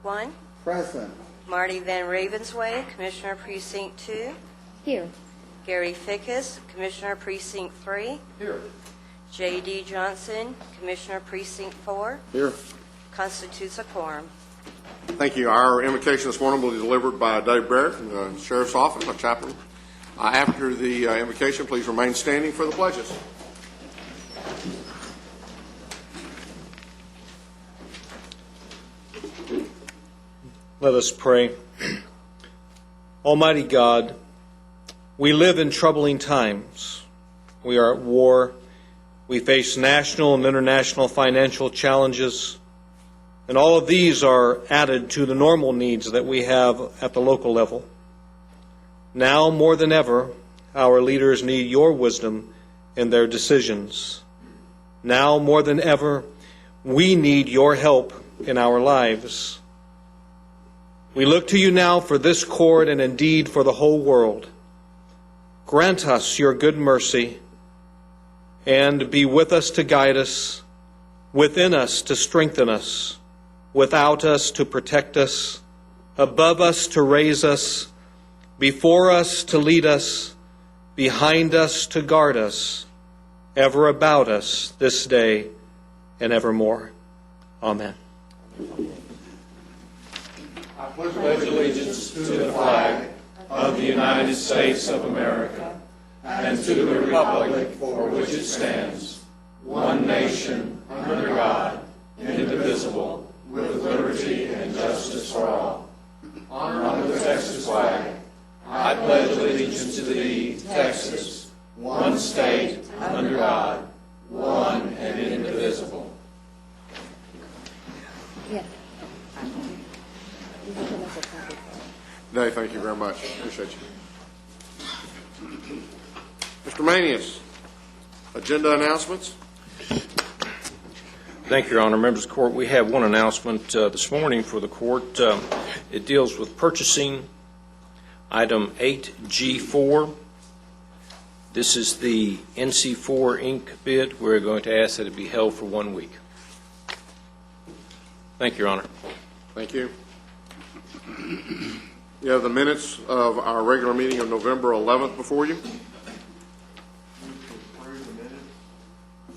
1. Present. Marty Van Ravensway, Commissioner Precinct 2. Here. Gary Fickus, Commissioner Precinct 3. Here. J.D. Johnson, Commissioner Precinct 4. Here. Constitutes a quorum. Thank you. Our invocation this morning will be delivered by Dave Barrett from the Sheriff's Office, our chaplain. After the invocation, please remain standing for the pledges. Let us pray. Almighty God, we live in troubling times. We are at war. We face national and international financial challenges. And all of these are added to the normal needs that we have at the local level. Now more than ever, our leaders need your wisdom in their decisions. Now more than ever, we need your help in our lives. We look to you now for this court and indeed for the whole world. Grant us your good mercy and be with us to guide us, within us to strengthen us, without us to protect us, above us to raise us, before us to lead us, behind us to guard us, ever about us this day and evermore. Amen. I pledge allegiance to the flag of the United States of America and to the republic for which it stands, one nation, under God, indivisible, with liberty and justice for all. Honor the Texas flag. I pledge allegiance to thee, Texas, one state, under God, one and indivisible. Yeah. Dave, thank you very much. Appreciate you. Mr. Manius, agenda announcements. Thank you, Your Honor. Members of the court, we have one announcement this morning for the court. It deals with purchasing item 8G4. This is the NC4 Inc. bid. We're going to ask that it be held for 1 week. Thank you, Your Honor. Thank you. You have the minutes of our regular meeting of November 11th before you.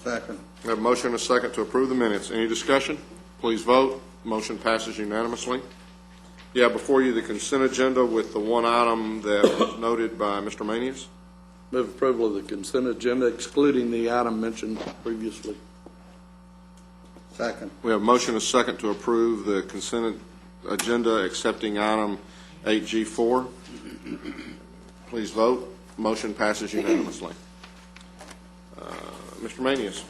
Second. We have a motion and a second to approve the minutes. Any discussion? Please vote. Motion passes unanimously. You have before you the consent agenda with the one item that was noted by Mr. Manius. Move approval of the consent agenda, excluding the item mentioned previously. Second. We have a motion and a second to approve the consent agenda accepting item 8G4. Please vote. Motion passes unanimously. Mr. Manius.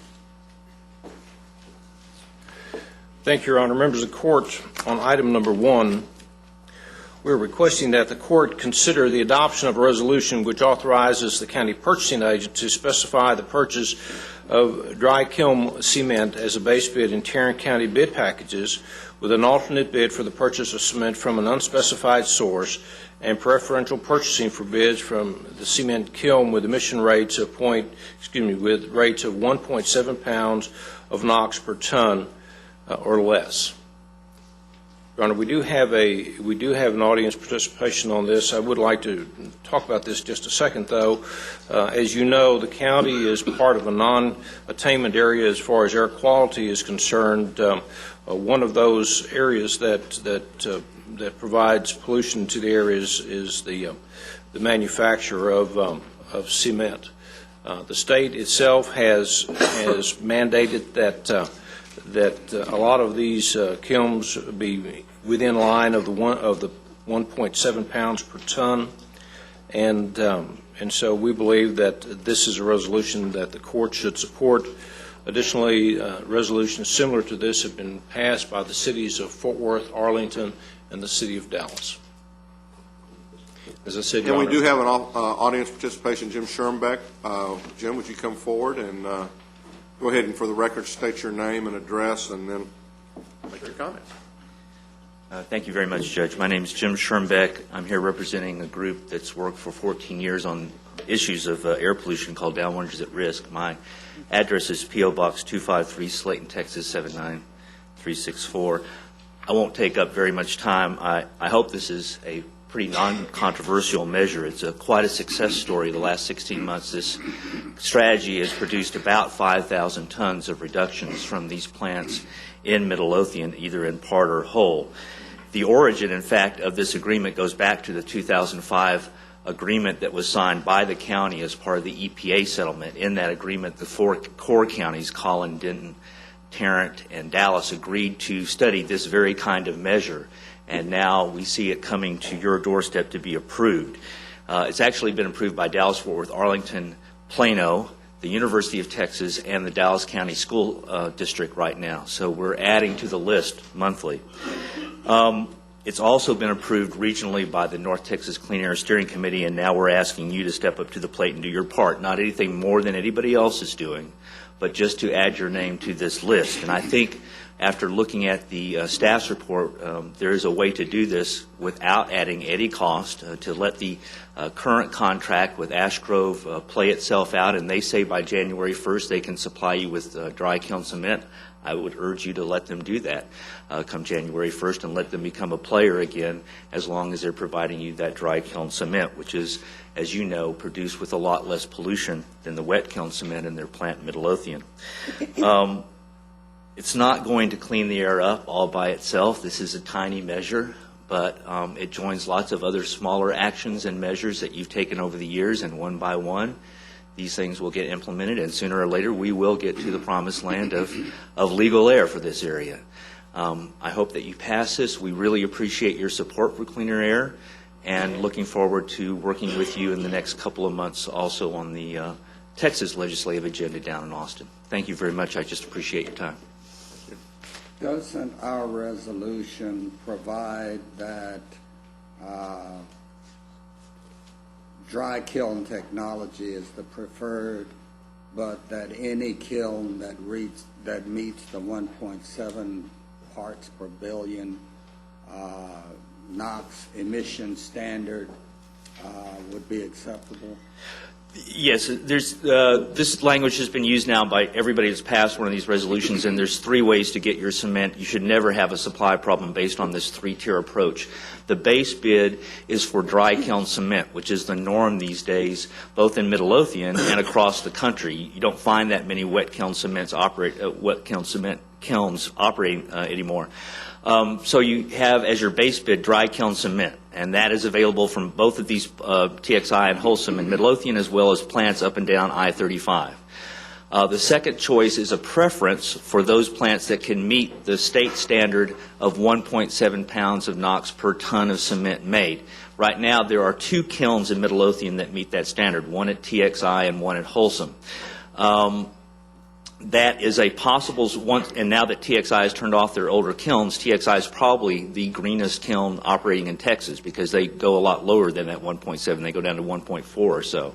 Thank you, Your Honor. Members of the court, on item number 1, we're requesting that the court consider the adoption of a resolution which authorizes the county purchasing agent to specify the purchase of dry kiln cement as a base bid in Tarrant County bid packages with an alternate bid for the purchase of cement from an unspecified source and preferential purchasing for bids from the cement kiln with emission rates of with rates of 1.7 pounds of NOx per ton or less. Your Honor, we do have an audience participation on this. I would like to talk about this just a second, though. As you know, the county is part of a non-attainment area as far as air quality is concerned. One of those areas that provides pollution to the areas is the manufacture of cement. The state itself has mandated that a lot of these kilns be within line of the 1.7 pounds per ton, and so we believe that this is a resolution that the court should support. Additionally, resolutions similar to this have been passed by the cities of Fort Worth, Arlington, and the city of Dallas. As I said, Your And we Honor, do have an audience participation. Jim Schermbeck. Jim, would you come forward and go ahead and, for the record, state your name and address, and then make your comments. Thank you very much, Judge. My name is Jim Schermbeck. I'm here representing a group that's worked for 14 years on issues of air pollution called Downwinders at Risk. My address is P.O. Box 253, Slayton, Texas 79364. I won't take up very much time. I hope this is a pretty non-controversial measure. It's quite a success story the last 16 months. This strategy has produced about 5,000 tons of reductions from these plants in Midlothian, either in part or whole. The origin, in fact, of this agreement goes back to the 2005 agreement that was signed by the county as part of the EPA settlement. In that agreement, the 4 core counties, Collin, Denton, Tarrant, and Dallas, agreed to study this very kind of measure, and now we see it coming to your doorstep to be approved. It's actually been approved by Dallas-Fort Worth, Arlington, Plano, the University of Texas, and the Dallas County School District right now. So we're adding to the list monthly. It's also been approved regionally by the North Texas Clean Air Steering Committee, and now we're asking you to step up to the plate and do your part. Not anything more than anybody else is doing, but just to add your name to this list. And I think after looking at the staff's report, there is a way to do this without adding any cost, to let the current contract with Ash Grove play itself out, and they say by January 1st they can supply you with dry kiln cement. I would urge you to let them do that come January 1st and let them become a player again, as long as they're providing you that dry kiln cement, which is, as you know, produced with a lot less pollution than the wet kiln cement in their plant in Midlothian. It's not going to clean the air up all by itself. This is a tiny measure, but it joins lots of other smaller actions and measures that you've taken over the years, and one by one, these things will get implemented, and sooner or later we will get to the promised land of legal air for this area. I hope that you pass this. We really appreciate your support for cleaner air, and looking forward to working with you in the next couple of months also on the Texas legislative agenda down in Austin. Thank you very much. I just appreciate your time. Doesn't our resolution provide that dry kiln technology is the preferred, but that any kiln that meets the 1.7 parts per billion NOx emission standard would be acceptable? Yes, this language has been used now by everybody who's passed one of these resolutions, and there's 3 ways to get your cement. You should never have a supply problem based on this 3-tier approach. The base bid is for dry kiln cement, which is the norm these days, both in Midlothian and across the country. You don't find that many wet kiln cement kilns operating anymore. So you have as your base bid dry kiln cement, and that is available from both of these TXI and Wholesome in Midlothian, as well as plants up and down I-35. The second choice is a preference for those plants that can meet the state standard of 1.7 pounds of NOx per ton of cement made. Right now there are 2 kilns in Midlothian that meet that standard, one at TXI and one at Wholesome. That is a possible one, and now that TXI has turned off their older kilns, TXI is probably the greenest kiln operating in Texas, because they go a lot lower than that 1.7. They go down to 1.4 or so.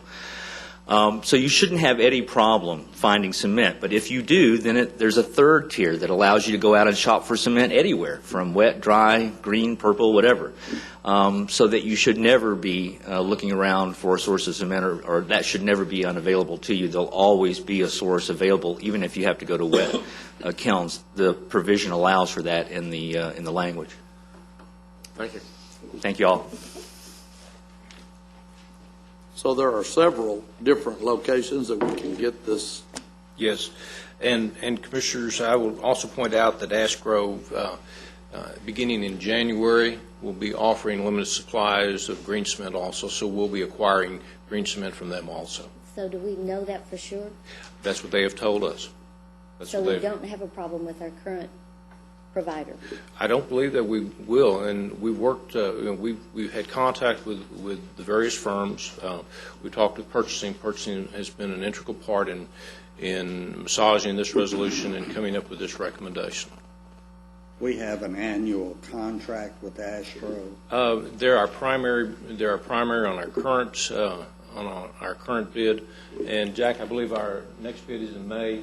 So you shouldn't have any problem finding cement. But if you do, then there's a third tier that allows you to go out and shop for cement anywhere, from wet, dry, green, purple, whatever. So that you should never be looking around for a source of cement, or that should never be unavailable to you. There'll always be a source available, even if you have to go to wet kilns. The provision allows for that in the language. Thank you. Thank you all. So there are several different locations that we can get this. Yes, and Commissioners, I will also point out that Ash Grove, beginning in January, will be offering limited supplies of green cement also, so we'll be acquiring green cement from them also. So do we know that for sure? That's what they have told us. So we don't have a problem with our current provider? I don't believe that we will, and we've worked, we've had contact with the various firms. We talked with purchasing. Purchasing has been an integral part in massaging this resolution and coming up with this recommendation. We have an annual contract with Ash Grove. They're our primary on our current bid, and Jack, I believe our next bid is in May.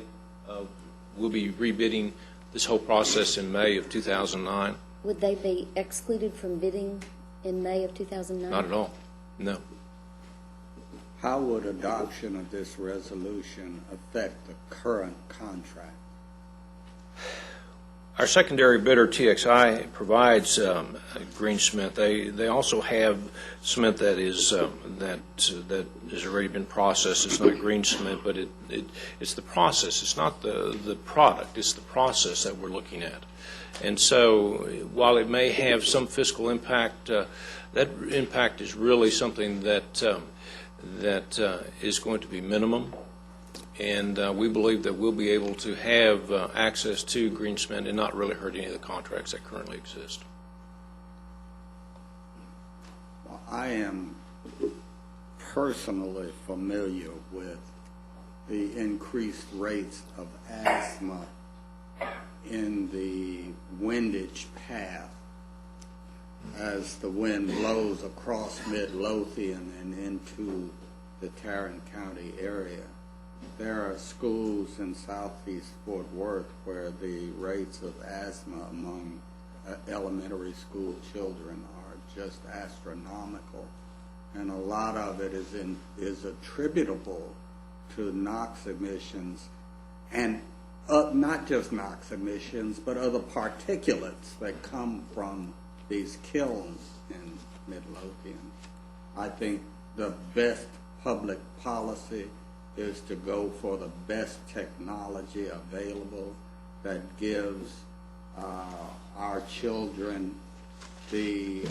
We'll be rebidding this whole process in May of 2009. Would they be excluded from bidding in May of 2009? Not at all. No. How would adoption of this resolution affect the current contract? Our secondary bidder, TXI, provides green cement. They also have cement that is that has already been processed. It's not green cement, but it's the process. It's not the product. It's the process that we're looking at. And so, while it may have some fiscal impact, that impact is really something that is going to be minimum. And we believe that we'll be able to have access to green cement and not really hurt any of the contracts that currently exist. Well, I am personally familiar with the increased rates of asthma in the windage path as the wind blows across Midlothian and into the Tarrant County area. There are schools in southeast Fort Worth where the rates of asthma among elementary school children are just astronomical, and a lot of it is attributable to NOx emissions, and not just NOx emissions, but other particulates that come from these kilns in Midlothian. I think the best public policy is to go for the best technology available that gives our children the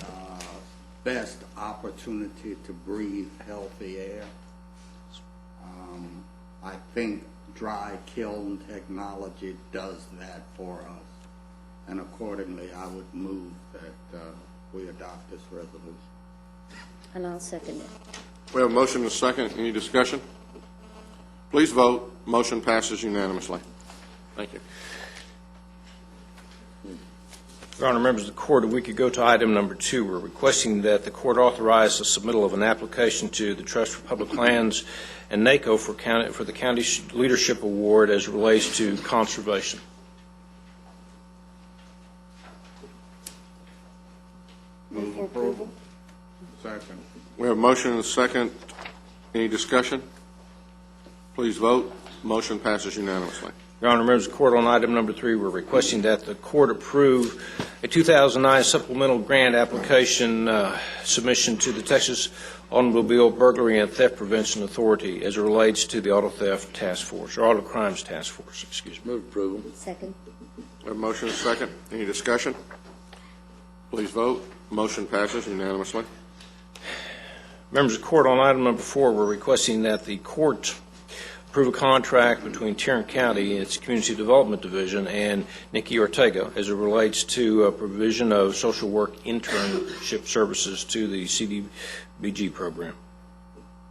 best opportunity to breathe healthy air. I think dry kiln technology does that for us, and accordingly I would move that we adopt this resolution. And I'll second it. We have a motion and a second. Any discussion? Please vote. Motion passes unanimously. Thank you. Your Honor, members of the court, a week ago to item number 2, we're requesting that the court authorize the submittal of an application to the Trust for Public Lands and NACO for the County Leadership Award as it relates to conservation. Move approval. Second. We have a motion and a second. Any discussion? Please vote. Motion passes unanimously. Your Honor, members of the court, on item number 3, we're requesting that the court approve a 2009 supplemental grant application submission to the Texas Automobile Burglary and Theft Prevention Authority as it relates to the Auto Theft Task Force, or Auto Crimes Task Force, excuse me. Move approval. Second. We have a motion and a second. Any discussion? Please vote. Motion passes unanimously. Members of the court, on item number 4, we're requesting that the court approve a contract between Tarrant County, its Community Development Division, and Nikki Ortega as it relates to provision of social work internship services to the CDBG program.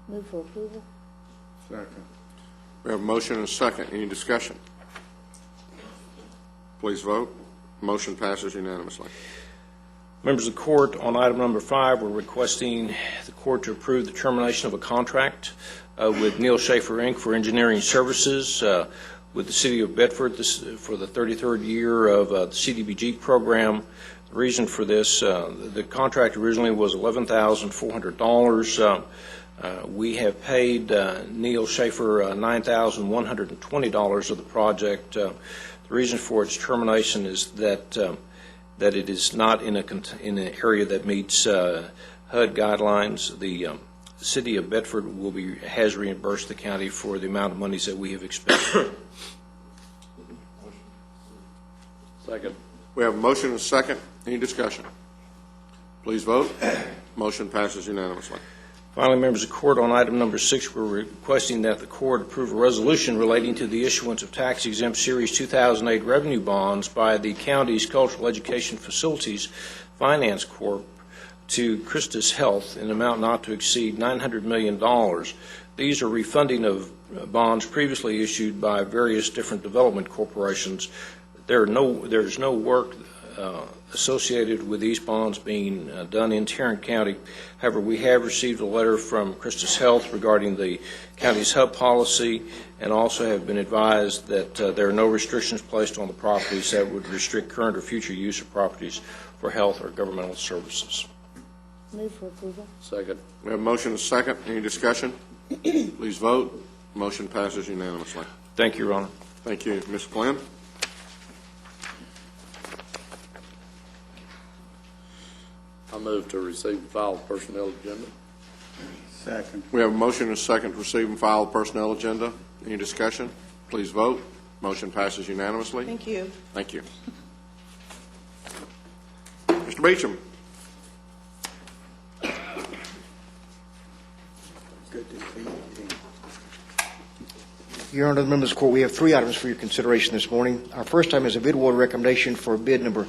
Move for approval. Second. We have a motion and a second. Any discussion? Please vote. Motion passes unanimously. Members of the court, on item number 5, we're requesting the court to approve the termination of a contract with Neil Schaefer, Inc. for engineering services with the City of Bedford for the 33rd year of the CDBG program. The reason for this, the contract originally was $11,400. We have paid Neil Schaefer $9,120 of the project. The reason for its termination is that it is not in an area that meets HUD guidelines. The City of Bedford has reimbursed the county for the amount of monies that we have expended. Second. We have a motion and a second. Any discussion? Please vote. Motion passes unanimously. Finally, members of the court, on item number 6, we're requesting that the court approve a resolution relating to the issuance of tax-exempt Series 2008 revenue bonds by the county's Cultural Education Facilities Finance Corp. To Christus Health in an amount not to exceed $900 million. These are refunding of bonds previously issued by various different development corporations. There's no work associated with these bonds being done in Tarrant County. However, we have received a letter from Christus Health regarding the county's hub policy, and also have been advised that there are no restrictions placed on the properties that would restrict current or future use of properties for health or governmental services. Move for approval. Second. We have a motion and a second. Any discussion? Please vote. Motion passes unanimously. Thank you, Your Honor. Thank you. Ms. Glenn? I move to receive and file personnel agenda. Second. We have a motion and a second to receive and file the personnel agenda. Any discussion? Please vote. Motion passes unanimously. Thank you. Thank you. Mr. Beecham. Good to see you, Tim. Your Honor, the members of the court, we have 3 items for your consideration this morning. Our first item is a bid award recommendation for bid number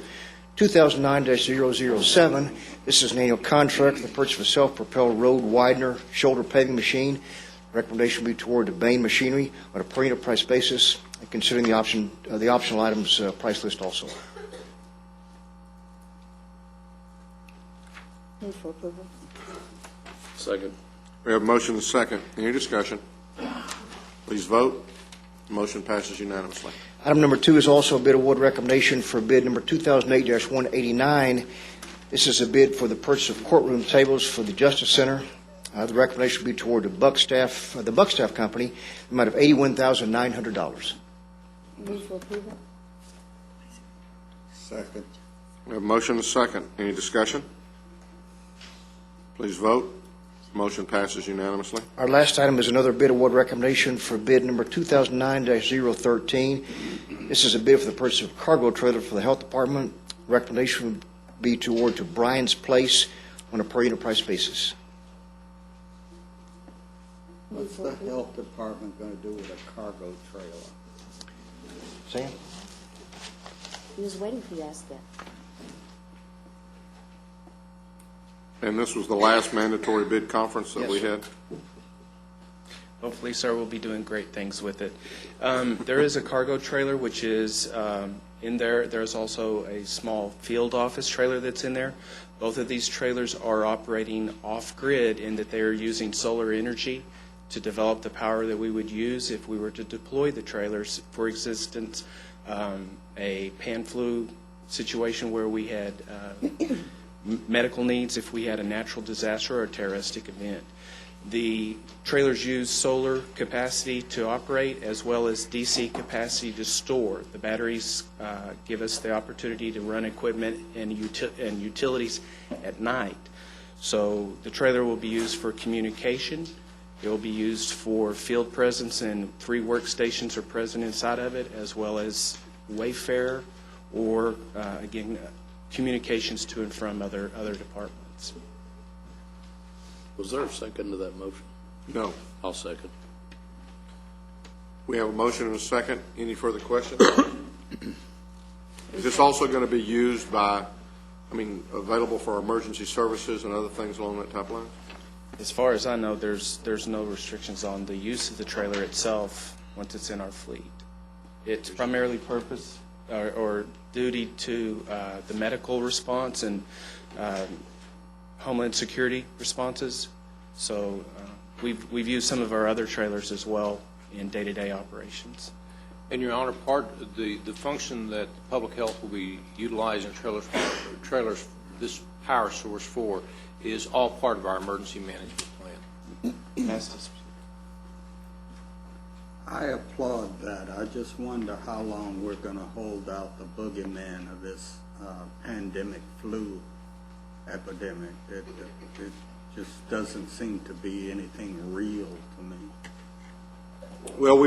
2009-007. This is an annual contract for the purchase of a self-propelled road widener shoulder paving machine. Recommendation will be toward the Bain Machinery on a per unit price basis, and considering the optional items price list also. Move for approval. Second. We have a motion and a second. Any discussion? Please vote. Motion passes unanimously. Item number 2 is also a bid award recommendation for bid number 2008-189. This is a bid for the purchase of courtroom tables for the Justice Center. The recommendation will be toward the Buckstaff Company, the amount of $81,900. Move for approval. Second. We have a motion and a second. Any discussion? Please vote. Motion passes unanimously. Our last item is another bid award recommendation for bid number 2009-013. This is a bid for the purchase of cargo trailer for the Health Department. Recommendation would be toward to Brian's Place on a per unit price basis. What's the health department going to do with a cargo trailer? Sam? He was waiting for you to ask that. And this was the last mandatory bid conference that we had? Hopefully, sir, we'll be doing great things with it. There is a cargo trailer, which is in there. There's also a small field office trailer that's in there. Both of these trailers are operating off-grid in that they are using solar energy to develop the power that we would use if we were to deploy the trailers. For instance, a pan flu situation where we had medical needs if we had a natural disaster or a terroristic event. The trailers use solar capacity to operate as well as DC capacity to store. The batteries give us the opportunity to run equipment and utilities at night. So the trailer will be used for communication. It will be used for field presence, and 3 workstations are present inside of it, as well as Wayfair or, again, communications to and from other departments. Was there a second to that motion? No. I'll second. We have a motion and a second. Any further questions? Is this also going to be used available for emergency services and other things along that type of line? As far as I know, there's no restrictions on the use of the trailer itself once it's in our fleet. It's primarily purpose or duty to the medical response and Homeland Security responses. So we've used some of our other trailers as well in day-to-day operations. And, Your Honor, part of the function that public health will be utilizing trailers, this power source for, is all part of our emergency management plan. I applaud that. I just wonder how long we're going to hold out the boogeyman of this pandemic flu epidemic. It just doesn't seem to be anything real to me. Well,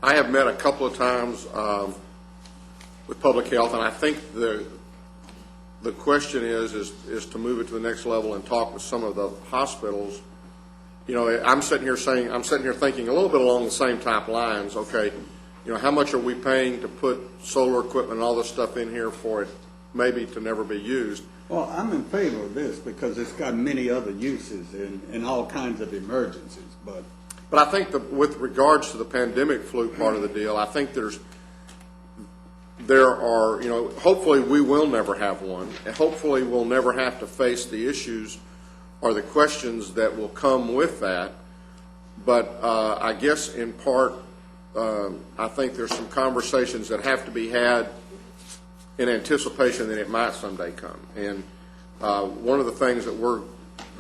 I have met a couple of times with public health, and I think the question is to move it to the next level and talk with some of the hospitals. I'm sitting here thinking a little bit along the same type lines. Okay, how much are we paying to put solar equipment and all this stuff in here for it maybe to never be used? Well, I'm in favor of this because it's got many other uses in all kinds of emergencies. But I think with regards to the pandemic flu part of the deal, I think there are, hopefully we will never have one, and hopefully we'll never have to face the issues or the questions that will come with that. But I guess in part, I think there's some conversations that have to be had in anticipation that it might someday come. And one of the things that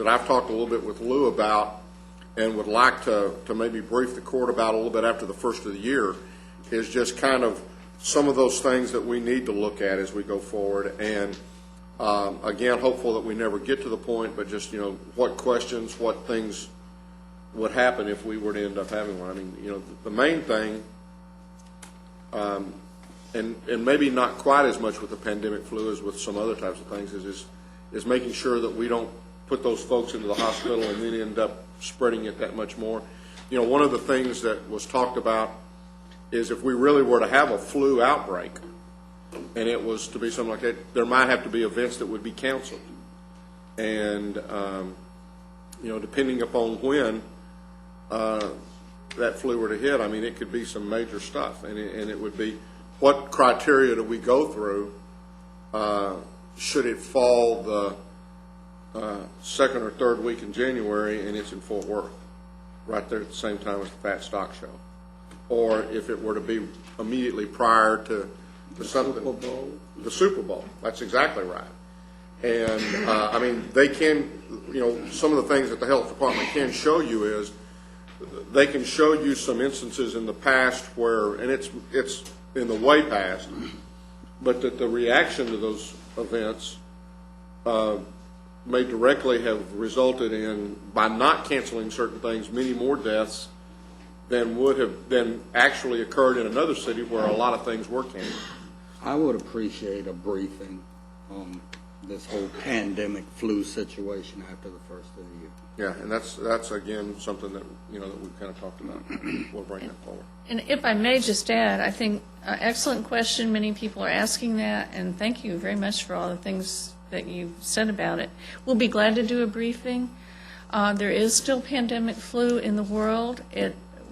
I've talked a little bit with Lou about and would like to maybe brief the court about a little bit after the first of the year is just kind of some of those things that we need to look at as we go forward. And Again, hopeful that we never get to the point, but just, what questions, what things would happen if we were to end up having one. I mean, the main thing, and maybe not quite as much with the pandemic flu as with some other types of things, is making sure that we don't put those folks into the hospital and then end up spreading it that much more. One of the things that was talked about is if we really were to have a flu outbreak, and it was to be something like that, there might have to be events that would be canceled. And, depending upon when that flu were to hit, I mean, it could be some major stuff. And it would be, what criteria do we go through should it fall the second or third week in January and it's in Fort Worth, right there at the same time as the Fat Stock Show? Or if it were to be immediately prior to something. Super Bowl. The Super Bowl. That's exactly right. And, I mean, they can, some of the things that the health department can show you is they can show you some instances in the past where, and it's in the way past, but that the reaction to those events may directly have resulted in, by not canceling certain things, many more deaths than would have been actually occurred in another city where a lot of things were canceled. I would appreciate a briefing on this whole pandemic flu situation after the first of the year. Yeah, and that's again something that that we've kind of talked about. We'll bring that forward. And if I may just add, I think excellent question. Many people are asking that, and thank you very much for all the things that you said about it. We'll be glad to do a briefing. There is still pandemic flu in the world.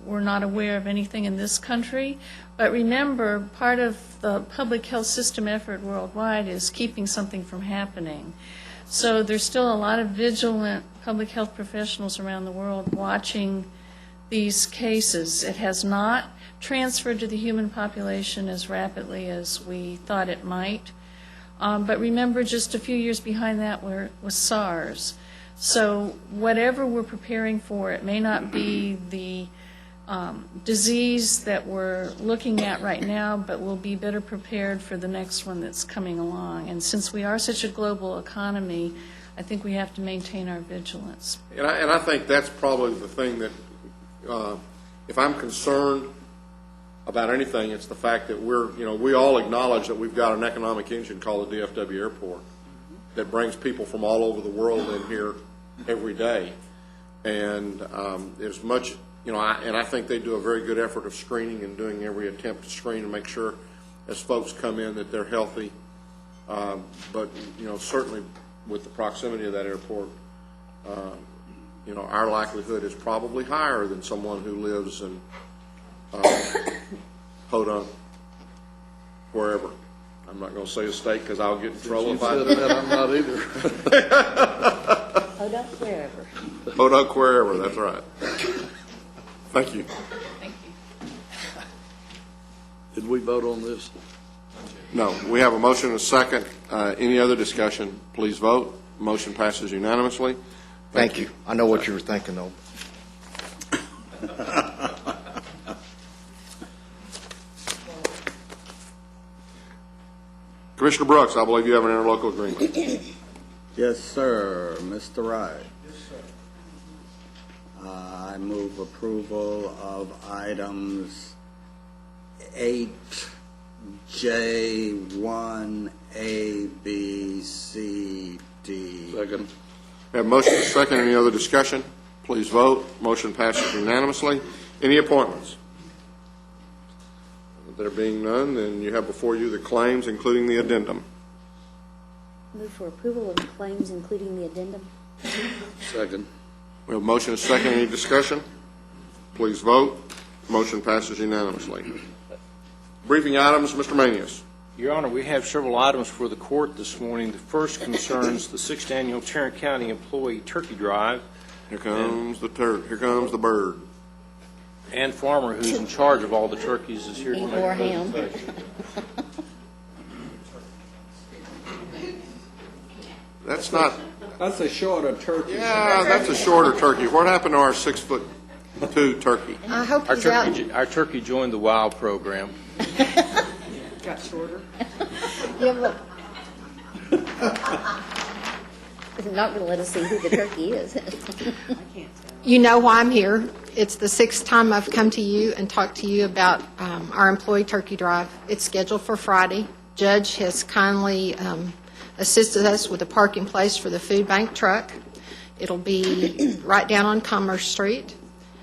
We're not aware of anything in this country. But remember, part of the public health system effort worldwide is keeping something from happening. So there's still a lot of vigilant public health professionals around the world watching these cases. It has not transferred to the human population as rapidly as we thought it might. But remember, just a few years behind that was SARS. So whatever we're preparing for, it may not be the disease that we're looking at right now, but we'll be better prepared for the next one that's coming along. And since we are such a global economy, I think we have to maintain our vigilance. And I think that's probably the thing that, if I'm concerned about anything, it's the fact that we all acknowledge that we've got an economic engine called the DFW Airport that brings people from all over the world in here every day. And there's much, and I think they do a very good effort of screening and doing every attempt to screen and make sure as folks come in that they're healthy. But, certainly with the proximity of that airport, our likelihood is probably higher than someone who lives in Podunk, wherever. I'm not going to say a state because I'll get in trouble if I do. I'm not either. Podunk, wherever. Podunk, wherever, that's right. Thank you. Thank you. Did we vote on this? No, we have a motion and a second. Any other discussion? Please vote. Motion passes unanimously. Thank you. I know what you were thinking, though. Commissioner Brooks, I believe you have an interlocal agreement. Yes, sir. Mr. Wright. Yes, sir. I move approval of items 8J1, A, B, C, D. Second. We have a motion and a second. Any other discussion? Please vote. Motion passes unanimously. Any appointments? There being none, then you have before you the claims, including the addendum. Move for approval of the claims, including the addendum. Second. We have a motion and a second. Any discussion? Please vote. Motion passes unanimously. Briefing items, Mr. Manius. Your Honor, we have several items for the court this morning. The first concerns the 6th Annual Tarrant County Employee Turkey Drive. Here comes the here comes the bird. Ann Farmer, who's in charge of all the turkeys, is here to make Or a ham. presentation. That's not. That's a shorter turkey. Yeah, that's a shorter turkey. What happened to our 6'2" turkey? I hope Our he's out. turkey joined the WOW program. Got shorter. Yeah, look. Not going to let us see who the turkey is. You know why I'm here. It's the 6th time I've come to you and talked to you about our employee turkey drive. It's scheduled for Friday. Judge has kindly assisted us with a parking place for the food bank truck. It'll be right down on Commerce Street.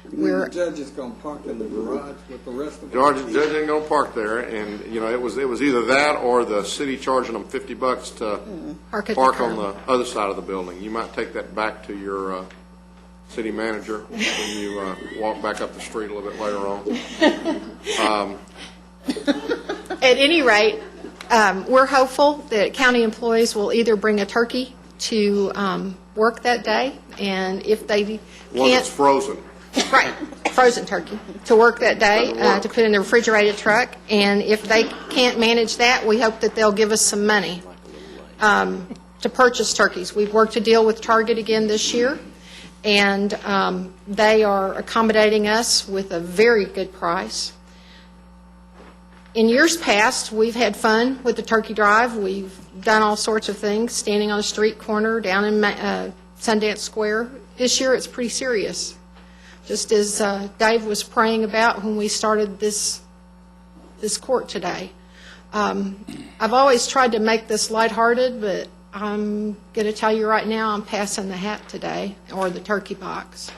The judge is going to park in the garage with the rest of George, them. the judge ain't gonna park there, and, you know, it was either that or the city charging them $50 to Park at the park on curb. the other side of the building. You might take that back to your city manager when you walk back up the street a little bit later on. At any rate, we're hopeful that county employees will either bring a turkey to work that day, and if they One that's can't, frozen. right, frozen turkey, to work that day, to put in the refrigerated truck, and if they can't manage that, we hope that they'll give us some money to purchase turkeys. We've worked a deal with Target again this year, and they are accommodating us with a very good price. In years past, we've had fun with the turkey drive. We've done all sorts of things, standing on a street corner down in Sundance Square. This year, it's pretty serious. Just as Dave was praying about when we started this court today. I've always tried to make this lighthearted, but I'm going to tell you right now, I'm passing the hat today, or the turkey box.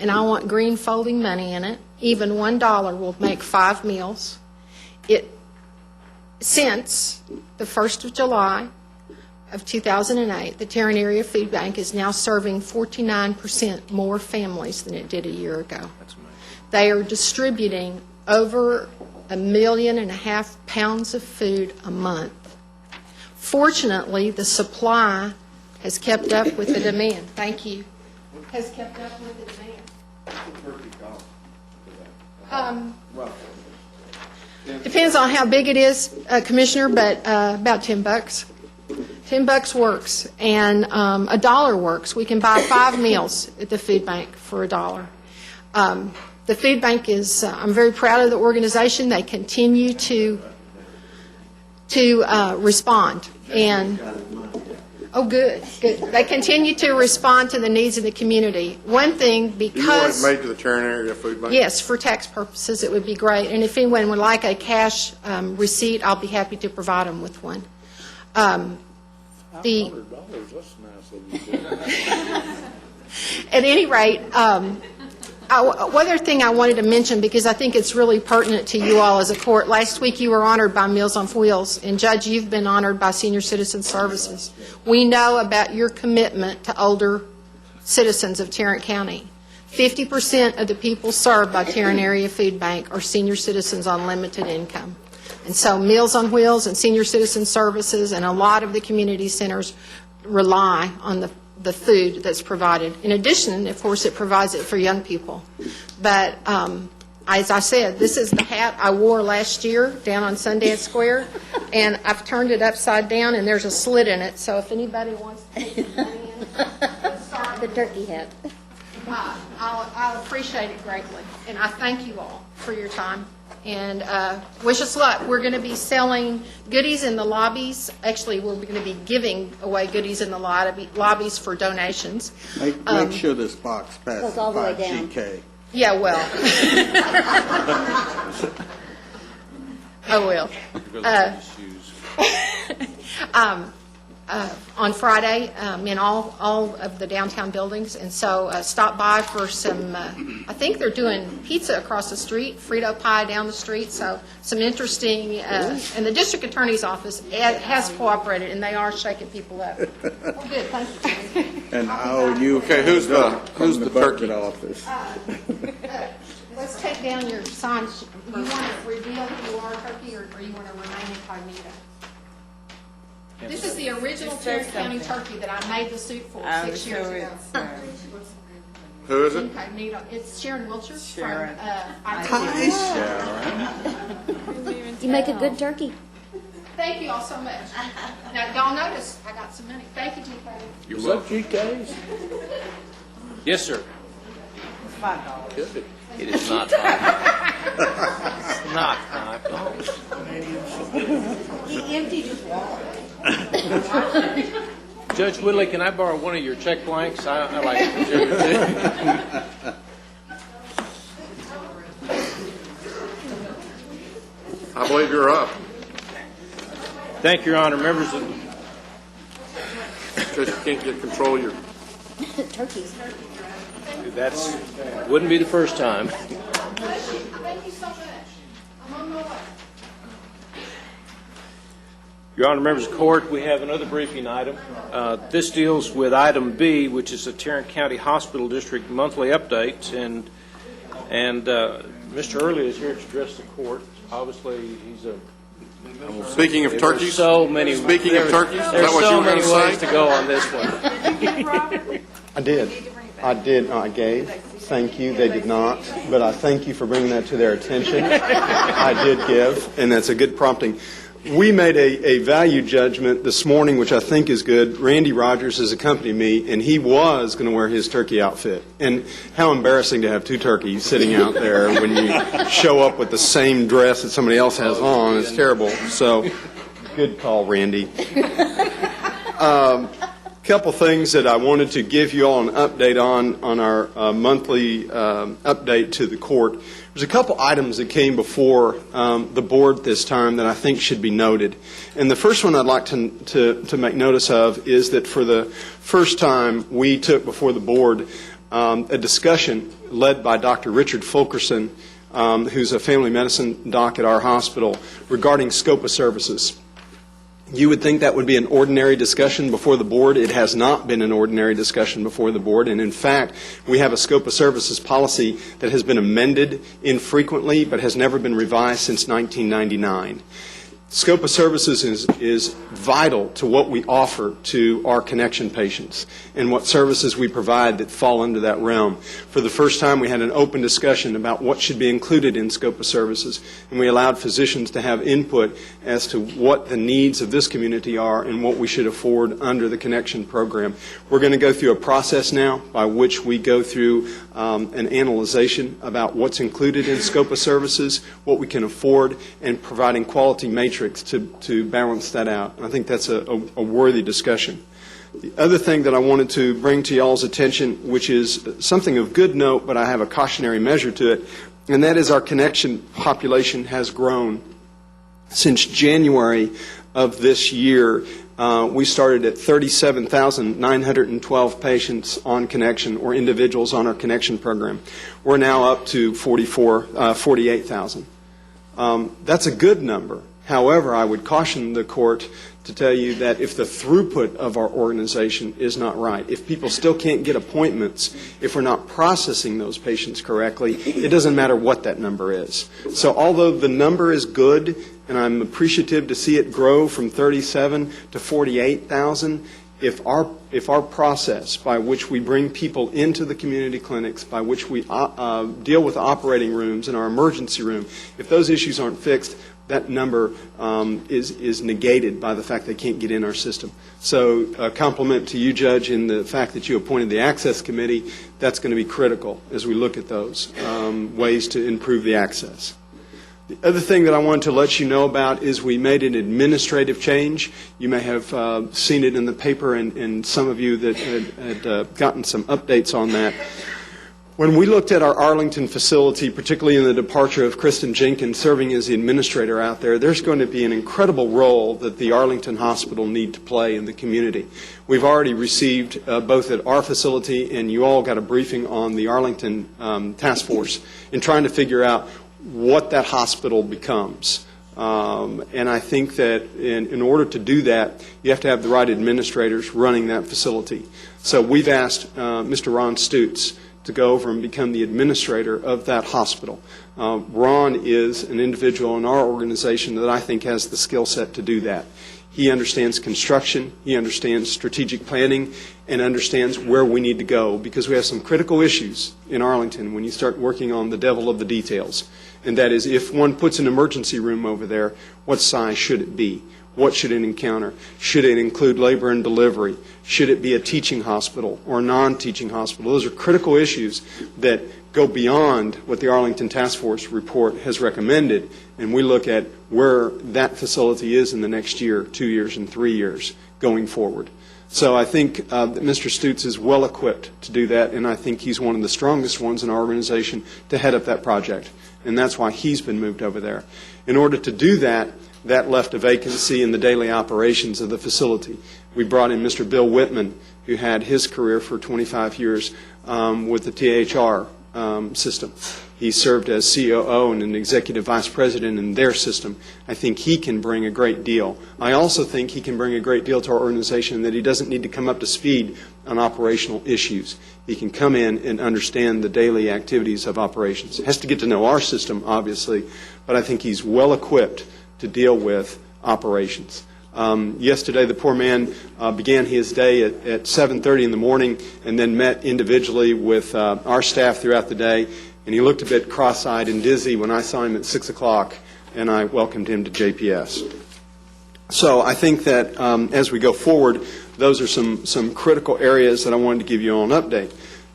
And I want green folding money in it. Even $1 will make 5 meals. Since the 1st of July of 2008, the Tarrant Area Food Bank is now serving 49% more families than it did a year ago. They are distributing over 1.5 million pounds of food a month. Fortunately, the supply has kept up with the demand. Thank you. Has kept up with the demand. Depends on how big it is, Commissioner, but about $10. $10 works, and $1 works. We can buy 5 meals at the food bank for $1. The food bank is, I'm very proud of the organization. They continue to respond. And, oh, good. They continue to respond to the needs of the community. One thing, Do you want it because... made to the Tarrant Area Food Bank? Yes, for tax purposes, it would be great. And if anyone would like a cash receipt, I'll be happy to provide them with one. $500, that's nice of you. At any rate, one other thing I wanted to mention, because I think it's really pertinent to you all as a court. Last week you were honored by Meals on Wheels, and Judge, you've been honored by Senior Citizen Services. We know about your commitment to older citizens of Tarrant County. 50% of the people served by Tarrant Area Food Bank are senior citizens on limited income. And so Meals on Wheels and Senior Citizen Services and a lot of the community centers rely on the food that's provided. In addition, of course, it provides it for young people. But as I said, this is the hat I wore last year down on Sundance Square, and I've turned it upside down, and there's a slit in it. So if anybody wants to take the money in, The turkey hat. I'll appreciate it greatly. And I thank you all for your time. And wish us luck. We're going to be selling goodies in the lobbies. Actually, we're going to be giving away goodies in the lobbies for donations. Make sure this box passes Goes all the way by down. GK. Yeah, well. I will. On Friday in all of the downtown buildings, and so stop by for some, I think they're doing pizza across the street, Frito pie down the street, so some interesting, and the district attorney's office has cooperated, and they are shaking people up. Well, good, thank you, Jimmy. And I owe you. Okay, who's the budget turkey? office. Let's take down your signs. Do you want to reveal who you are, Turkey, or you want to remain incognito? This is the original Tarrant County turkey that I made the suit for 6 years ago. Who is it? Incognito. It's Sharon Wiltshire Sharon. from You make a good turkey. Thank you all so much. Now, y'all notice I got some money. Thank you, GK. Is that GK's? Yes, sir. $5. Good. It is not $5. It's not $5. He emptied his wallet. Judge Whitley, can I borrow one of your check blanks? I like to contribute too. I believe you're up. Thank you, Your Honor. Members of Because you can't get control of your... Turkeys. That's wouldn't be the first time. Thank you so much. I'm on my way. Your Honor, members of the court, we have another briefing item. This deals with item B, which is the Tarrant County Hospital District monthly updates, and Mr. Early is here to address the court. Obviously, he's a. Speaking of turkeys, so many. Speaking of turkeys, is there's that what so you were going many to ways say? to go on this one. I did. I gave. Thank you. They did not. But I thank you for bringing that to their attention. I did give, and that's a good prompting. We made a value judgment this morning, which I think is good. Randy Rogers has accompanied me, and he was going to wear his turkey outfit. And how embarrassing to have two turkeys sitting out there when you show up with the same dress that somebody else has on. It's terrible. So, good call, Randy. Couple things that I wanted to give you all an update on our monthly update to the court. There's a couple items that came before the board this time that I think should be noted. And the first one I'd like to make notice of is that for the first time we took before the board a discussion led by Dr. Richard Fulkerson, who's a family medicine doc at our hospital, regarding scope of services. You would think that would be an ordinary discussion before the board. It has not been an ordinary discussion before the board. And in fact, we have a scope of services policy that has been amended infrequently but has never been revised since 1999. Scope of services is vital to what we offer to our connection patients and what services we provide that fall into that realm. For the first time, we had an open discussion about what should be included in scope of services, and we allowed physicians to have input as to what the needs of this community are and what we should afford under the connection program. We're going to go through a process now by which we go through an analyzation about what's included in scope of services, what we can afford, and providing quality matrix to balance that out. And I think that's a worthy discussion. The other thing that I wanted to bring to y'all's attention, which is something of good note, but I have a cautionary measure to it, and that is our connection population has grown. Since January of this year, we started at 37,912 patients on connection, or individuals on our connection program. We're now up to 48,000. That's a good number. However, I would caution the court to tell you that if the throughput of our organization is not right, if people still can't get appointments, if we're not processing those patients correctly, it doesn't matter what that number is. So although the number is good, and I'm appreciative to see it grow from 37 to 48,000, if our process by which we bring people into the community clinics, by which we deal with operating rooms and our emergency room, if those issues aren't fixed, that number is negated by the fact they can't get in our system. So a compliment to you, Judge, in the fact that you appointed the Access Committee. That's going to be critical as we look at those ways to improve the access. The other thing that I wanted to let you know about is we made an administrative change. You may have seen it in the paper, and some of you that had gotten some updates on that. When we looked at our Arlington facility, particularly in the departure of Kristen Jenkins serving as the administrator out there, there's going to be an incredible role that the Arlington Hospital need to play in the community. We've already received, both at our facility, and you all got a briefing on the Arlington task force in trying to figure out what that hospital becomes. And I think that in order to do that, you have to have the right administrators running that facility. So we've asked Mr. Ron Stutz to go over and become the administrator of that hospital. Ron is an individual in our organization that I think has the skill set to do that. He understands construction, he understands strategic planning, and understands where we need to go, because we have some critical issues in Arlington when you start working on the devil of the details. And that is, if one puts an emergency room over there, what size should it be? What should it encounter? Should it include labor and delivery? Should it be a teaching hospital or a non-teaching hospital? Those are critical issues that go beyond what the Arlington Task Force report has recommended, and we look at where that facility is in the next year, 2 years, and 3 years going forward. So I think that Mr. Stutes is well equipped to do that, and I think he's one of the strongest ones in our organization to head up that project, and that's why he's been moved over there. In order to do that, that left a vacancy in the daily operations of the facility. We brought in Mr. Bill Whitman, who had his career for 25 years with the THR system. He served as COO and an executive vice president in their system. I think he can bring a great deal. I also think he can bring a great deal to our organization that he doesn't need to come up to speed on operational issues. He can come in and understand the daily activities of operations. He has to get to know our system, obviously, but I think he's well equipped to deal with operations. Yesterday, the poor man began his day at 7:30 in the morning and then met individually with our staff throughout the day, and he looked a bit cross-eyed and dizzy when I saw him at 6 o'clock, and I welcomed him to JPS. So I think that as we go forward, those are some critical areas that I wanted to give you all an update.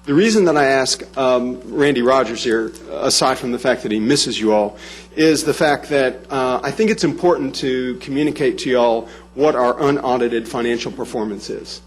The reason that I ask Randy Rogers here, aside from the fact that he misses you all, is the fact that I think it's important to communicate to you all what our unaudited financial performance is.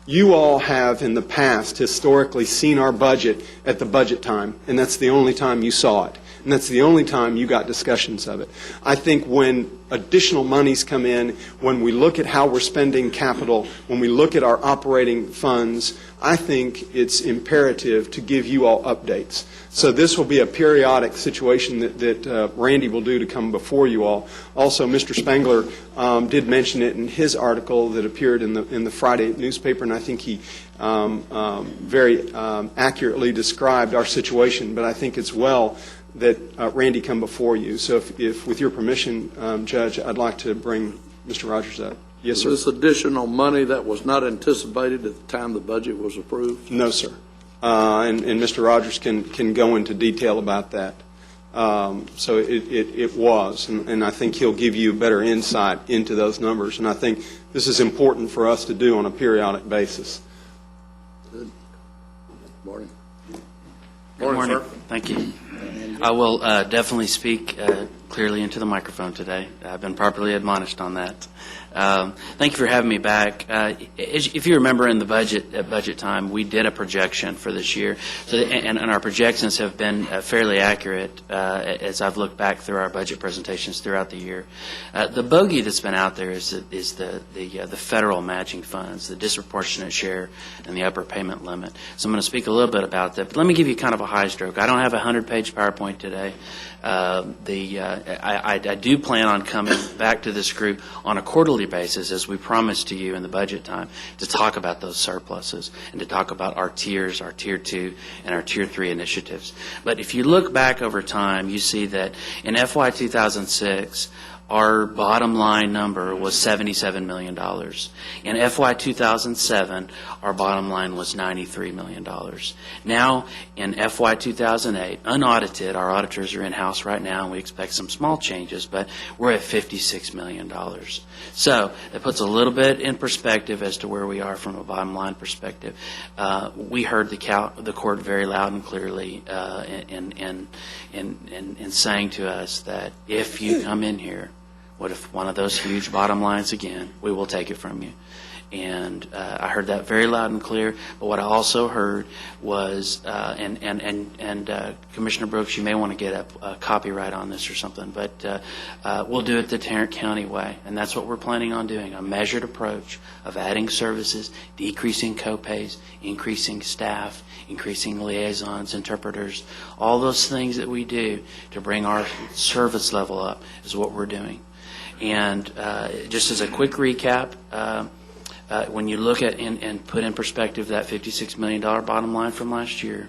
You all have in the past historically seen our budget at the budget time, and that's the only time you saw it. And that's the only time you got discussions of it. I think when additional monies come in, when we look at how we're spending capital, when we look at our operating funds, I think it's imperative to give you all updates. So this will be a periodic situation that Randy will do to come before you all. Also, Mr. Spangler did mention it in his article that appeared in the Friday newspaper, and I think he very accurately described our situation, but I think it's well that Randy come before you. So if with your permission, Judge, I'd like to bring Mr. Rogers up. Yes, sir. Is this additional money that was not anticipated at the time the budget was approved? No, sir. And Mr. Rogers can go into detail about that. So it was, and I think he'll give you better insight into those numbers. And I think this is important for us to do on a periodic basis. Good morning. Good morning. Sir. Thank you. I will definitely speak clearly into the microphone today. I've been properly admonished on that. Thank you for having me back. If you remember in the budget, at budget time, we did a projection for this year, and our projections have been fairly accurate as I've looked back through our budget presentations throughout the year. The bogey that's been out there is the federal matching funds, the disproportionate share, and the upper payment limit. So I'm going to speak a little bit about that, but let me give you kind of a high stroke. I don't have a 100-page PowerPoint today. I do plan on coming back to this group on a quarterly basis, as we promised to you in the budget time, to talk about those surpluses and to talk about our tiers, our Tier 2 and our Tier 3 initiatives. But if you look back over time, you see that in FY 2006, our bottom line number was $77 million. In FY 2007, our bottom line was $93 million. Now, in FY 2008, unaudited, our auditors are in-house right now, and we expect some small changes, but we're at $56 million. So it puts a little bit in perspective as to where we are from a bottom line perspective. We heard the court very loud and clearly in saying to us that if you come in here, what if one of those huge bottom lines again, we will take it from you. And I heard that very loud and clear. But what I also heard was, Commissioner Brooks, you may want to get a copyright on this or something, but we'll do it the Tarrant County way. And that's what we're planning on doing, a measured approach of adding services, decreasing co-pays, increasing staff, increasing liaisons, interpreters. All those things that we do to bring our service level up is what we're doing. And just as a quick recap, when you look at and put in perspective that $56 million bottom line from last year,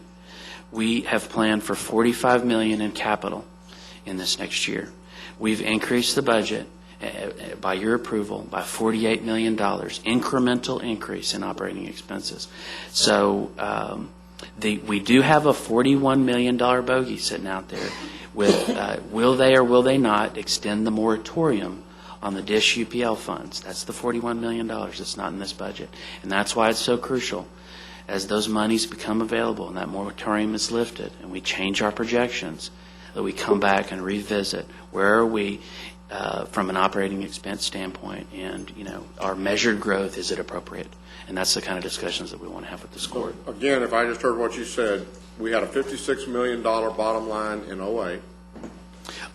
we have planned for $45 million in capital in this next year. We've increased the budget by your approval by $48 million, incremental increase in operating expenses. So we do have a $41 million bogey sitting out there with will they or will they not extend the moratorium on the DISH UPL funds. That's the $41 million that's not in this budget. And that's why it's so crucial. As those monies become available and that moratorium is lifted and we change our projections, that we come back and revisit where are we from an operating expense standpoint, and our measured growth, is it appropriate? And that's the kind of discussions that we want to have with this court. Again, if I just heard what you said, we had a $56 million bottom line in 08.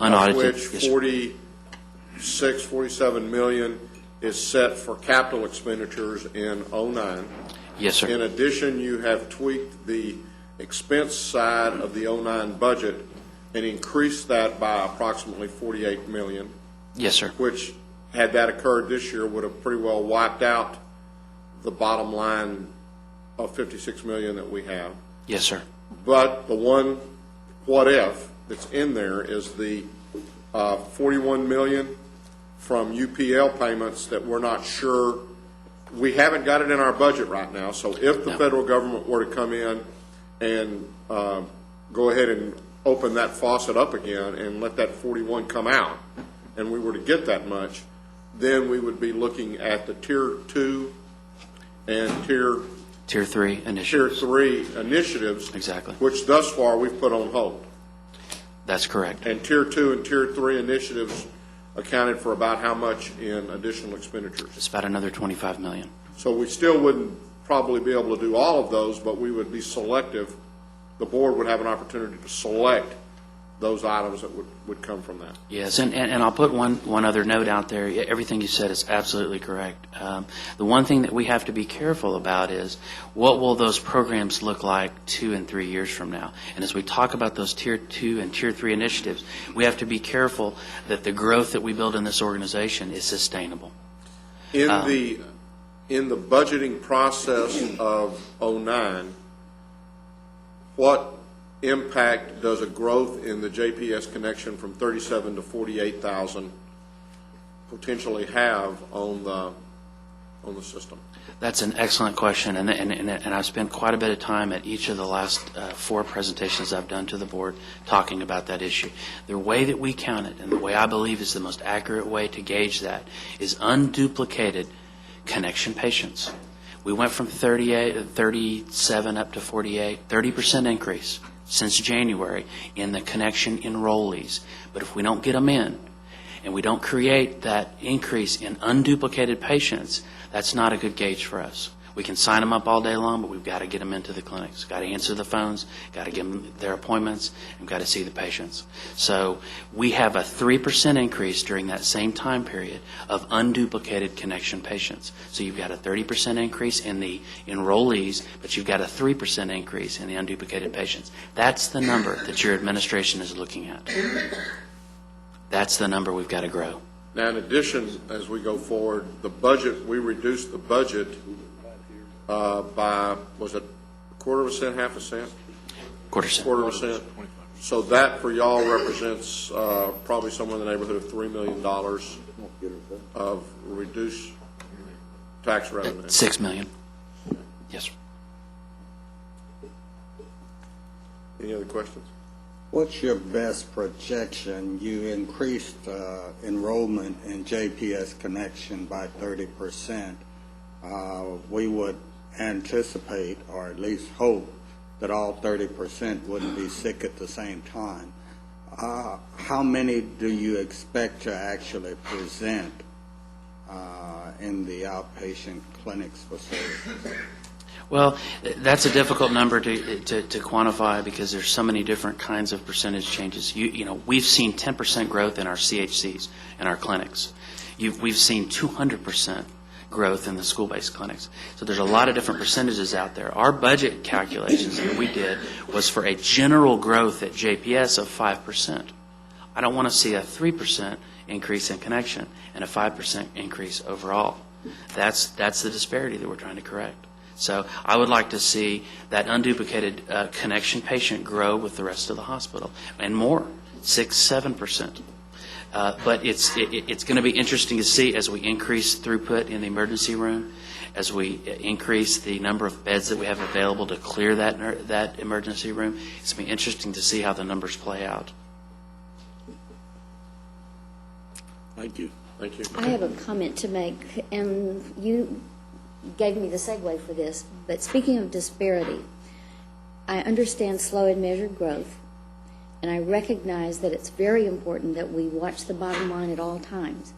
Unaudited. Of which 46, 47 million is set for capital expenditures in 09. Yes, sir. In addition, you have tweaked the expense side of the 09 budget and increased that by approximately 48 million. Yes, sir. Which, had that occurred this year, would have pretty well wiped out the bottom line of 56 million that we have. Yes, sir. But the one what if that's in there is the 41 million from UPL payments that we're not sure. We haven't got it in our budget right now, so if the federal government were to come in and go ahead and open that faucet up again and let that 41 come out, and we were to get that much, then we would be looking at the Tier 2 and Tier 3 initiatives. Tier 3 initiatives. Exactly. Which thus far we've put on hold. That's correct. And Tier 2 and Tier 3 initiatives accounted for about how much in additional expenditures? It's about another 25 million. So we still wouldn't probably be able to do all of those, but we would be selective. The board would have an opportunity to select those items that would come from that. Yes, and I'll put one other note out there. Everything you said is absolutely correct. The one thing that we have to be careful about is what will those programs look like 2 and 3 years from now? And as we talk about those Tier 2 and Tier 3 initiatives, we have to be careful that the growth that we build in this organization is sustainable. In the budgeting process of 09, what impact does a growth in the JPS connection from 37 to 48,000 potentially have on the system? That's an excellent question, and I've spent quite a bit of time at each of the last 4 presentations I've done to the board talking about that issue. The way that we count it, and the way I believe is the most accurate way to gauge that, is unduplicated connection patients. We went from 37 up to 48, 30% increase since January in the connection enrollees. But if we don't get them in and we don't create that increase in unduplicated patients, that's not a good gauge for us. We can sign them up all day long, but we've got to get them into the clinics, got to answer the phones, got to give them their appointments, and got to see the patients. So we have a 3% increase during that same time period of unduplicated connection patients. So you've got a 30% increase in the enrollees, but you've got a 3% increase in the unduplicated patients. That's the number that your administration is looking at. That's the number we've got to grow. Now, in addition, as we go forward, the budget, we reduced the budget by, was it a quarter of a cent, half a cent? Quarter cent. Quarter of a cent. So that for y'all represents probably somewhere in the neighborhood of $3 million of reduced tax revenue. $6 million. Yes, sir. Any other questions? What's your best projection? You increased enrollment in JPS Connection by 30%. We would anticipate, or at least hope, that all 30% wouldn't be sick at the same time. How many do you expect to actually present in the outpatient clinics facilities? Well, that's a difficult number to quantify because there's so many different kinds of percentage changes. You know, we've seen 10% growth in our CHCs and our clinics. We've seen 200% growth in the school-based clinics. So there's a lot of different percentages out there. Our budget calculations that we did was for a general growth at JPS of 5%. I don't want to see a 3% increase in connection and a 5% increase overall. That's the disparity that we're trying to correct. So I would like to see that unduplicated connection patient grow with the rest of the hospital and more, 6-7%. But it's going to be interesting to see as we increase throughput in the emergency room, as we increase the number of beds that we have available to clear that emergency room. It's going to be interesting to see how the numbers play out. Thank you. Thank you. I have a comment to make, and you gave me the segue for this, but speaking of disparity, I understand slow and measured growth, and I recognize that it's very important that we watch the bottom line at all times.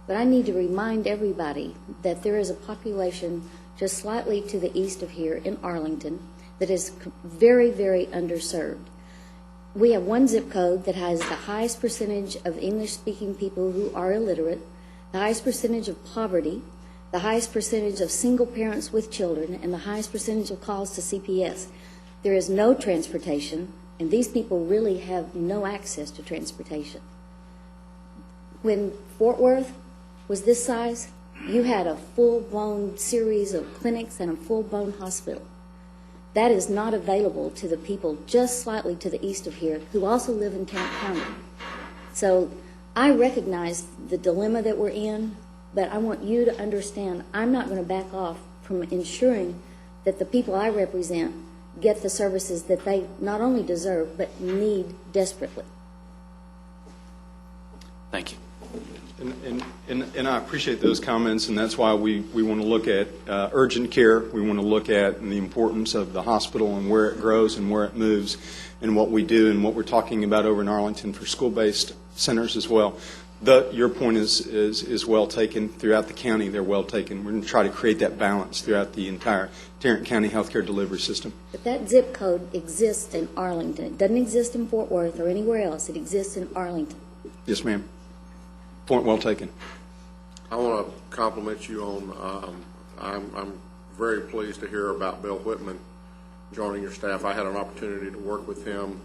But I need to remind everybody that there is a population just slightly to the east of here in Arlington that is very, very underserved. We have one zip code that has the highest percentage of English-speaking people who are illiterate, the highest percentage of poverty, the highest percentage of single parents with children, and the highest percentage of calls to CPS. There is no transportation, and these people really have no access to transportation. When Fort Worth was this size, you had a full-blown series of clinics and a full-blown hospital. That is not available to the people just slightly to the east of here who also live in Tarrant County. So I recognize the dilemma that we're in, but I want you to understand I'm not going to back off from ensuring that the people I represent get the services that they not only deserve but need desperately. Thank you. And I appreciate those comments, and that's why we want to look at urgent care. We want to look at the importance of the hospital and where it grows and where it moves and what we do and what we're talking about over in Arlington for school-based centers as well. Your point is well taken. Throughout the county, they're well taken. We're going to try to create that balance throughout the entire Tarrant County healthcare delivery system. But that zip code exists in Arlington. It doesn't exist in Fort Worth or anywhere else. It exists in Arlington. Yes, ma'am. Point well taken. I want to compliment you on, I'm very pleased to hear about Bill Whitman joining your staff. I had an opportunity to work with him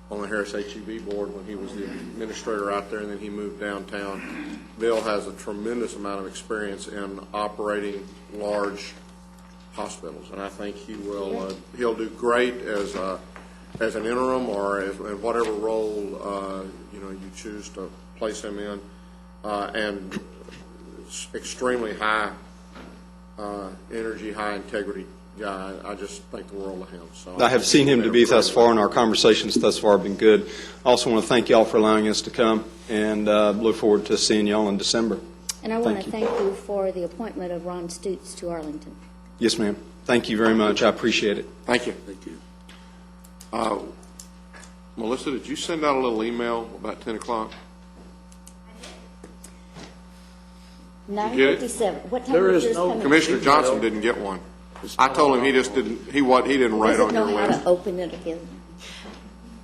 on the Harris HEB board when he was the administrator out there, and then he moved downtown. Bill has a tremendous amount of experience in operating large hospitals, and I think he will, he'll do great as an interim or in whatever role, you choose to place him in. And extremely high energy, high integrity guy. I just think the world of him. So I have seen him to be thus far, and our conversations thus far have been good. I also want to thank y'all for allowing us to come, and look forward to seeing y'all in December. And I want to thank you for the appointment of Ron Stutz to Arlington. Yes, ma'am. Thank you very much. I appreciate it. Thank you. Thank you. Melissa, did you send out a little email about 10 o'clock? 9:57. What time There is is yours no coming? Commissioner Johnson didn't get one. I told him he didn't write on your Doesn't know how list. to open it again.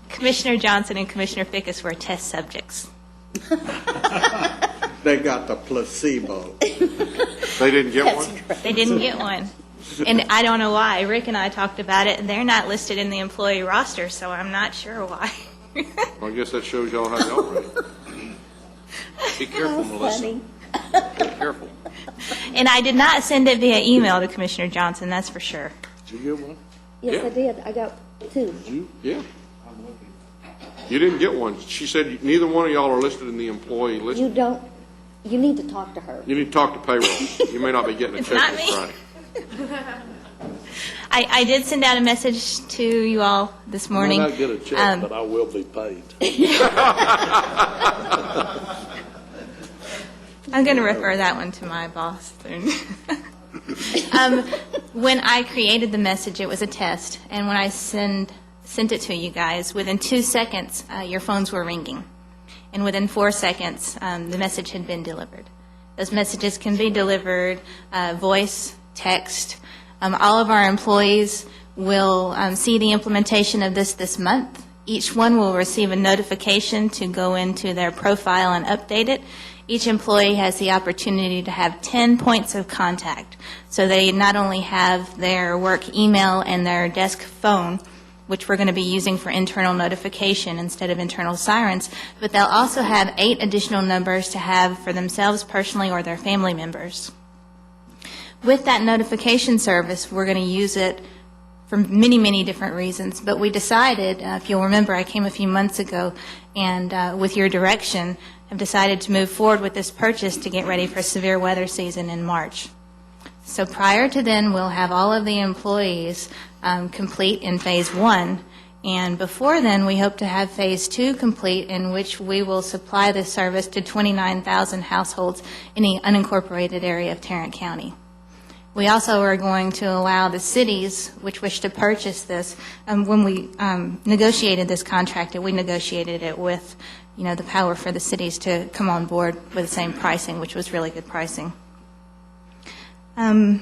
Commissioner Johnson and Commissioner Fickus were test subjects. They got the placebo. They didn't get one? They didn't get one. And I don't know why. Rick and I talked about it, and they're not listed in the employee roster, so I'm not sure why. Well, I guess that shows y'all how y'all rate. Be careful, Melissa. Be careful. And I did not send it via email to Commissioner Johnson, that's for sure. Did you get one? Yes, Yeah. I did. I got two. Did you? Yeah. You didn't get one. She said neither one of y'all are listed in the employee list. You don't, you need to talk to her. You need to talk to payroll. You may not be getting a It's check not this me. Friday. I did send out a message to you all this morning. I may not get a check, but I will be paid. I'm going to refer that one to my boss soon. When I created the message, it was a test, and when I sent it to you guys, within 2 seconds, your phones were ringing, and within 4 seconds, the message had been delivered. Those messages can be delivered voice, text. All of our employees will see the implementation of this month. Each one will receive a notification to go into their profile and update it. Each employee has the opportunity to have 10 points of contact. So they not only have their work email and their desk phone, which we're going to be using for internal notification instead of internal sirens, but they'll also have 8 additional numbers to have for themselves personally or their family members. With that notification service, we're going to use it for many, many different reasons, but we decided, if you'll remember, I came a few months ago, and with your direction, have decided to move forward with this purchase to get ready for severe weather season in March. So prior to then, we'll have all of the employees complete in Phase 1, And before then, we hope to have Phase 2 complete, in which we will supply this service to 29,000 households in the unincorporated area of Tarrant County. We also are going to allow the cities which wish to purchase this. When we negotiated this contract, we negotiated it with, the power for the cities to come on board with the same pricing, which was really good pricing. That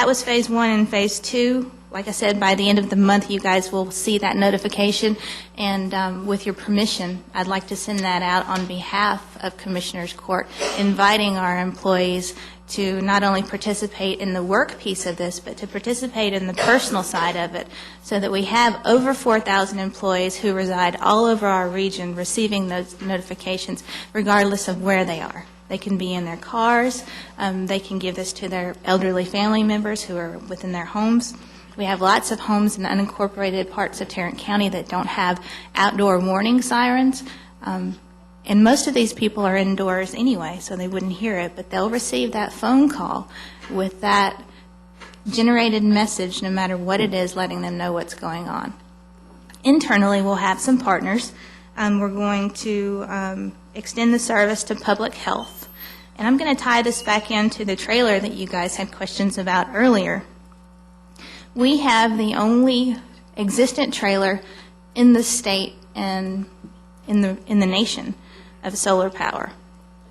was Phase 1 and Phase 2. Like I said, by the end of the month, you guys will see that notification, and with your permission, I'd like to send that out on behalf of Commissioners Court, inviting our employees to not only participate in the work piece of this, but to participate in the personal side of it, so that we have over 4,000 employees who reside all over our region receiving those notifications, regardless of where they are. They can be in their cars. They can give this to their elderly family members who are within their homes. We have lots of homes in unincorporated parts of Tarrant County that don't have outdoor warning sirens. And most of these people are indoors anyway, so they wouldn't hear it, but they'll receive that phone call with that generated message, no matter what it is, letting them know what's going on. Internally, we'll have some partners. We're going to extend the service to public health. And I'm going to tie this back into the trailer that you guys had questions about earlier. We have the only existent trailer in the state and in the nation of solar power.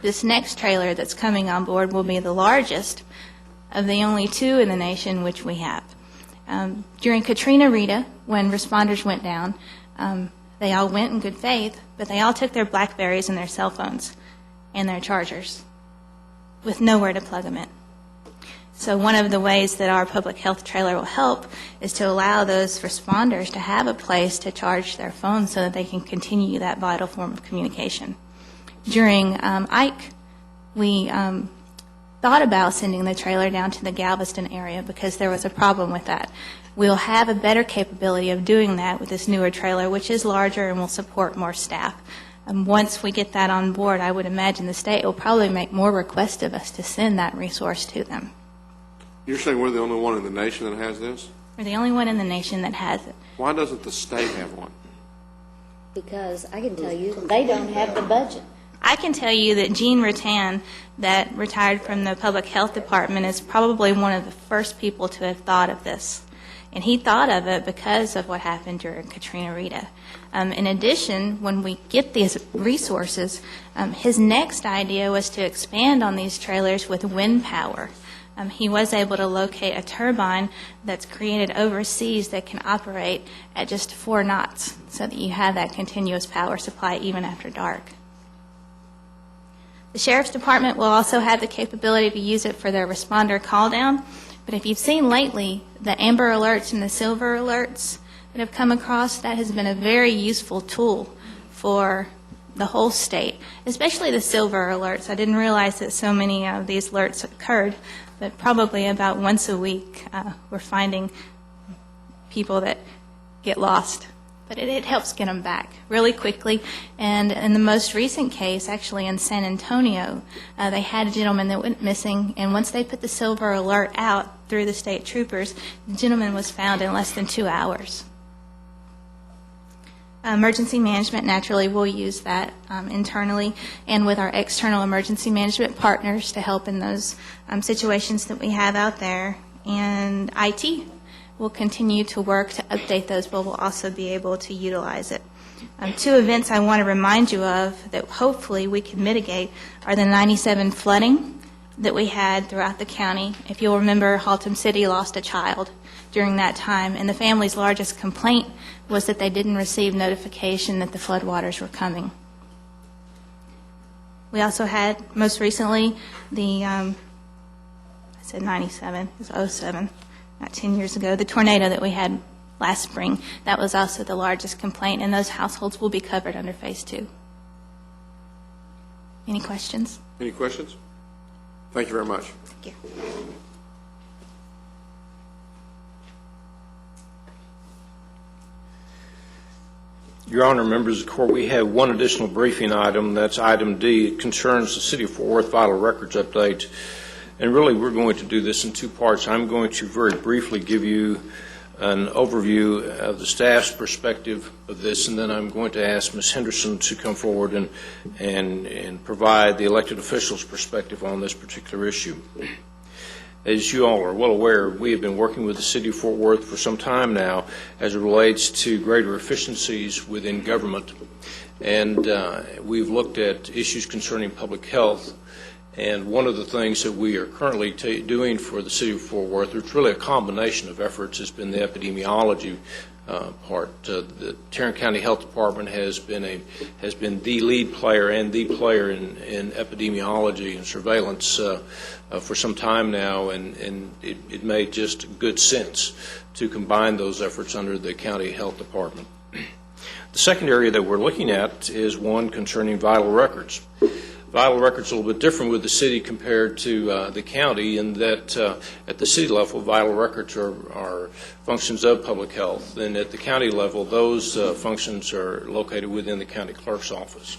This next trailer that's coming on board will be the largest of the only two in the nation which we have. During Katrina Rita, when responders went down, they all went in good faith, but they all took their BlackBerries and their cell phones and their chargers with nowhere to plug them in. So one of the ways that our public health trailer will help is to allow those responders to have a place to charge their phones so that they can continue that vital form of communication. During Ike, we thought about sending the trailer down to the Galveston area because there was a problem with that. We'll have a better capability of doing that with this newer trailer, which is larger and will support more staff. Once we get that on board, I would imagine the state will probably make more requests of us to send that resource to them. You're saying we're the only one in the nation that has this? We're the only one in the nation that has it. Why doesn't the state have one? Because I can tell you, they don't have the budget. I can tell you that Gene Rattan, that retired from the public health department, is probably one of the first people to have thought of this. And he thought of it because of what happened during Katrina Rita. In addition, when we get these resources, his next idea was to expand on these trailers with wind power. He was able to locate a turbine that's created overseas that can operate at just 4 knots so that you have that continuous power supply even after dark. The Sheriff's Department will also have the capability to use it for their responder call down. But if you've seen lately the Amber Alerts and the Silver Alerts that have come across, that has been a very useful tool for the whole state, especially the Silver Alerts. I didn't realize that so many of these alerts occurred, but probably about once a week we're finding people that get lost. But it helps get them back really quickly. And in the most recent case, actually in San Antonio, they had a gentleman that went missing, and once they put the Silver Alert out through the state troopers, the gentleman was found in less than 2 hours. Emergency management, naturally, we'll use that internally and with our external emergency management partners to help in those situations that we have out there. And IT will continue to work to update those, but we'll also be able to utilize it. 2 events I want to remind you of that hopefully we can mitigate are the 97 flooding that we had throughout the county. If you'll remember, Haltom City lost a child during that time, and the family's largest complaint was that they didn't receive notification that the floodwaters were coming. We also had, most recently, the, I said 97, it was 07, not 10 years ago, the tornado that we had last spring. That was also the largest complaint, and those households will be covered under Phase 2. Any questions? Any questions? Thank you very much. Thank you. Your Honor, members of the court, we have one additional briefing item. That's item D. It concerns the City of Fort Worth Vital Records update. And really, we're going to do this in 2 parts. I'm going to very briefly give you an overview of the staff's perspective of this, and then I'm going to ask Ms. Henderson to come forward and provide the elected officials' perspective on this particular issue. As you all are well aware, we have been working with the City of Fort Worth for some time now as it relates to greater efficiencies within government. And we've looked at issues concerning public health. And one of the things that we are currently doing for the City of Fort Worth, it's really a combination of efforts, has been the epidemiology part. The Tarrant County Health Department has been the lead player and the player in epidemiology and surveillance for some time now, and it made just good sense to combine those efforts under the County Health Department. The second area that we're looking at is one concerning vital records. Vital records are a little bit different with the city compared to the county in that at the city level, vital records are functions of public health, and at the county level, those functions are located within the county clerk's office.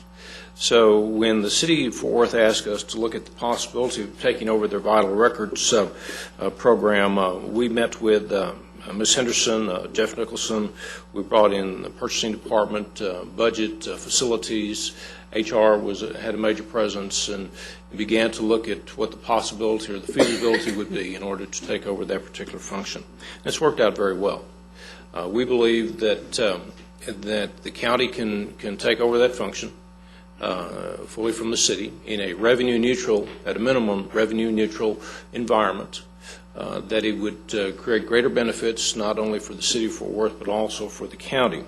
So when the City of Fort Worth asked us to look at the possibility of taking over their vital records program, we met with Ms. Henderson, Jeff Nicholson. We brought in the purchasing department, budget, facilities. HR had a major presence and began to look at what the possibility or the feasibility would be in order to take over that particular function. And it's worked out very well. We believe that the county can take over that function fully from the city in a revenue neutral, at a minimum, revenue neutral environment. That it would create greater benefits not only for the City of Fort Worth but also for the county.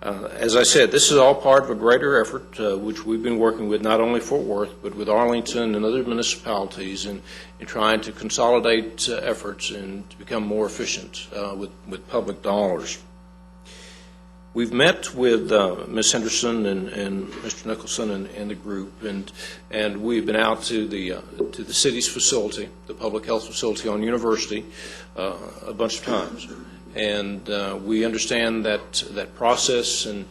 As I said, this is all part of a greater effort which we've been working with not only Fort Worth but with Arlington and other municipalities in trying to consolidate efforts and to become more efficient with public dollars. We've met with Ms. Henderson and Mr. Nicholson and the group, and we've been out to the city's facility, the public health facility on University, a bunch of times. And we understand that process, and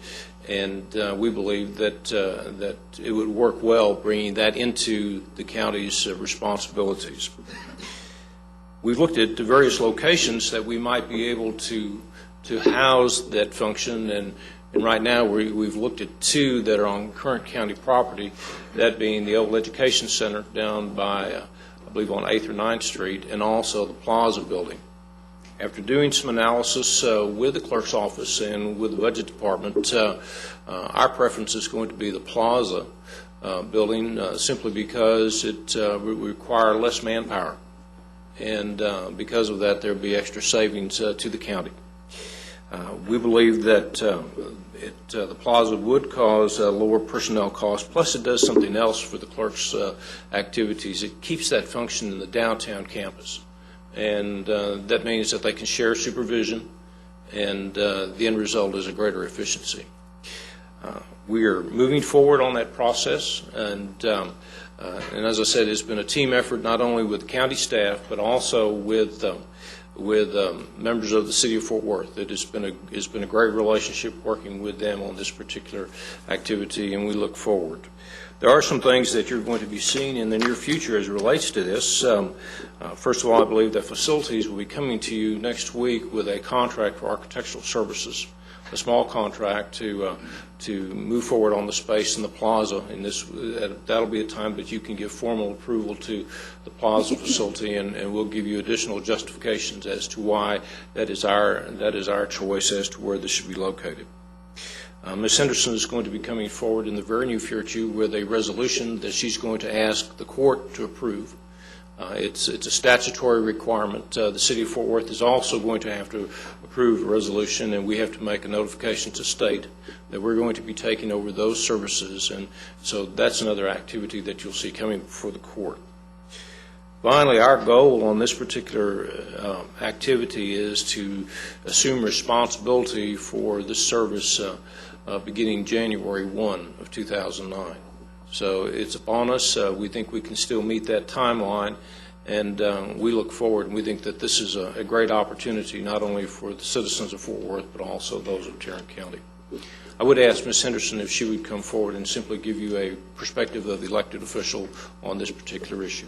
we believe that it would work well bringing that into the county's responsibilities. We've looked at the various locations that we might be able to house that function, and right now we've looked at two that are on current county property, that being the old Education Center down by, I believe, on 8th or 9th Street, and also the Plaza building. After doing some analysis with the clerk's office and with the budget department, our preference is going to be the Plaza building simply because it would require less manpower, and because of that there will be extra savings to the county. We believe that the Plaza would cause lower personnel costs, plus it does something else for the clerk's activities. It keeps that function in the downtown campus, and that means that they can share supervision, and the end result is a greater efficiency. We are moving forward on that process, and as I said, it's been a team effort not only with the county staff but also with members of the City of Fort Worth. It's been a great relationship working with them on this particular activity, and we look forward. There are some things that you're going to be seeing in the near future as it relates to this. First of all, I believe that facilities will be coming to you next week with a contract for architectural services, a small contract to move forward on the space in the Plaza. And that'll be a time that you can give formal approval to the Plaza facility, and we'll give you additional justifications as to why that is our choice as to where this should be located. Ms. Henderson is going to be coming forward in the very near future with a resolution that she's going to ask the court to approve. It's a statutory requirement. The City of Fort Worth is also going to have to approve a resolution, and we have to make a notification to state that we're going to be taking over those services, and so that's another activity that you'll see coming before the court. Finally, our goal on this particular activity is to assume responsibility for this service beginning January 1 of 2009. So it's upon us. We think we can still meet that timeline, and we look forward, and we think that this is a great opportunity not only for the citizens of Fort Worth but also those of Tarrant County. I would ask Ms. Henderson if she would come forward and simply give you a perspective of the elected official on this particular issue.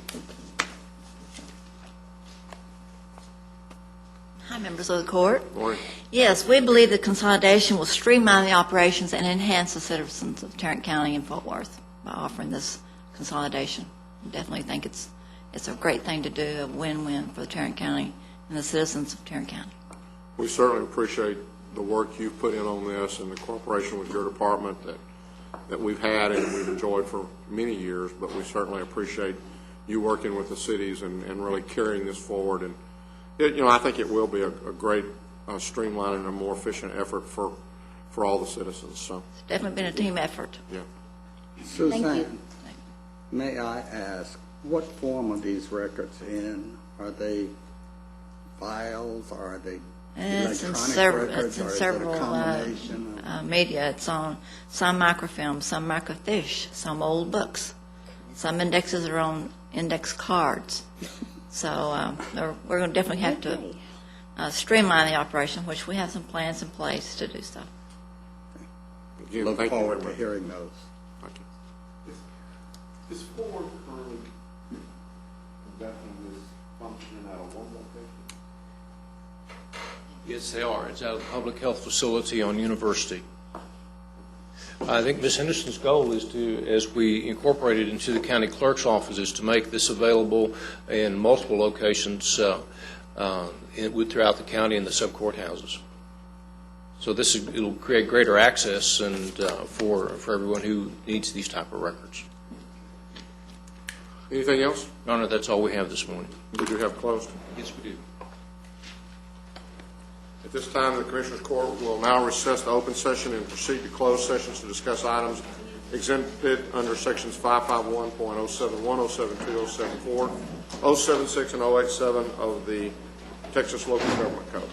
Hi, members of the court. Morning. Yes, we believe the consolidation will streamline the operations and enhance the citizens of Tarrant County and Fort Worth by offering this consolidation. I definitely think it's a great thing to do, a win-win for the Tarrant County and the citizens of Tarrant County. We certainly appreciate the work you've put in on this and the cooperation with your department that we've had and we've enjoyed for many years, but we certainly appreciate you working with the cities and really carrying this forward. And, I think it will be a great streamlining and a more efficient effort for all the citizens. So It's definitely been a team effort. Yeah. Suzanne, may I ask, what form are these records in? Are they files, or are they It's in electronic records, it's in or is it several a combination of? media. It's on some microfilm, some microfiche, some old books. Some indexes are on index cards. So we're going to definitely have to streamline the operation, which we have some plans in place to do so. Again, Look thank you forward very to much. hearing those. Thank you. Is Ford currently conducting this functioning out of one location? Yes, they are. It's out of the public health facility on University. I think Ms. Henderson's goal is to, as we incorporate it into the county clerk's office, is to make this available in multiple locations throughout the county and the sub-courthouses. So it'll create greater access and for everyone who needs these type of records. Anything else? Your Honor, that's all we have this morning. Did you have closed? Yes, we do. At this time, the Commissioners' Court will now recess the open session and proceed to closed sessions to discuss items exempted under Sections 551.071, 072, 074, 076, and 087 of the Texas Local Government Code.